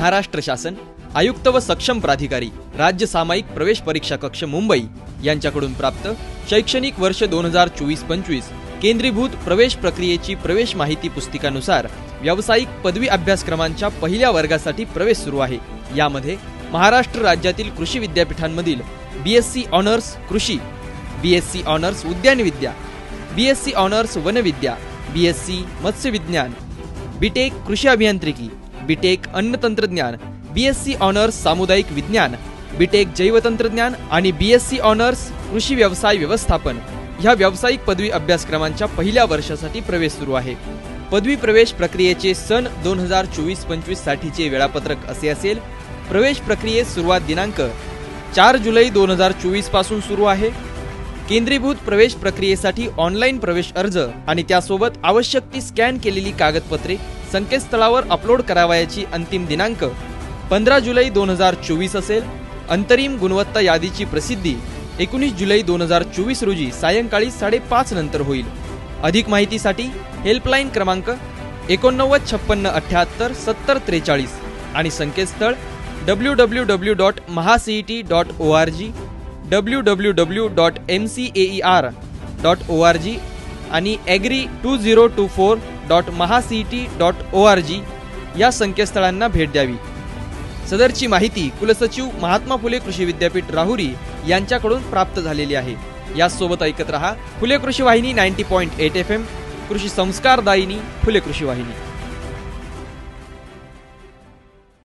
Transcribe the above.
महाराष्ट्र शासन, आयुक्त व सक्षम प्राधिकारी, राज्य सामायिक प्रवेश परीक्षा कक्ष मुंबई यांच्याकडून प्राप्त शैक्षणिक वर्ष 2024-25 केंद्रीभूत प्रवेश प्रक्रियेची प्रवेश माहिती पुस्तिकानुसार व्यावसायिक पदवी अभ्यासक्रमांच्या पहिल्या वर्गासाठी प्रवेश सुरू आहे। यामध्ये महाराष्ट्र राज्यातील कृषी विद्यापीठांमधील बीएससी ऑनर्स कृषी, बीएससी ऑनर्स उद्यानविद्या, बीएससी ऑनर्स वनविद्या, बीएससी मत्स्य विज्ञान, बीटेक कृषी अभियांत्रिकी, बीटेक अन्न तंत्रज्ञान, बीएससी ऑनर्स सामुदायिक विज्ञान, बीटेक जैवतंत्रज्ञान आणि बीएससी ऑनर्स कृषी व्यवसाय व्यवस्थापन ह्या व्यावसायिक पदवी अभ्यासक्रमांच्या पहिल्या वर्षासाठी प्रवेश सुरू आहे। पदवी प्रवेश प्रक्रियेचे सन 2024-25 साठीचे वेळापत्रक असे असेल। प्रवेश प्रक्रियेस सुरुवात दिनांक 4 जुलै 2024 पासून सुरू आहे। केंद्रीभूत प्रवेश प्रक्रियेसाठी ऑनलाईन प्रवेश अर्ज आणि त्यासोबत आवश्यक ती स्कॅन केलेली कागदपत्रे संकेतस्थळावर अपलोड करावयाची अंतिम दिनांक 15 जुलै 2024 असेल। अंतरिम गुणवत्ता यादीची प्रसिद्धी 19 जुलै 2024 रोजी सायंकाळी 5:30 नंतर होईल। अधिक माहितीसाठी हेल्पलाईन क्रमांक 8956787043 आणि संकेतस्थळ www.mahacet.org, www.mcaer.org आणि agri2024.mahacet.org या संकेतस्थळांना भेट द्यावी। सदरची माहिती कुलसचिव महात्मा फुले कृषी विद्यापीठ राहुरी यांच्याकडून प्राप्त झालेली आहे। यासोबत ऐकत रहा फुले कृषी वाहिनी 90.8 FM, कृषी संस्कारदायिनी फुले कृषी वाहिनी।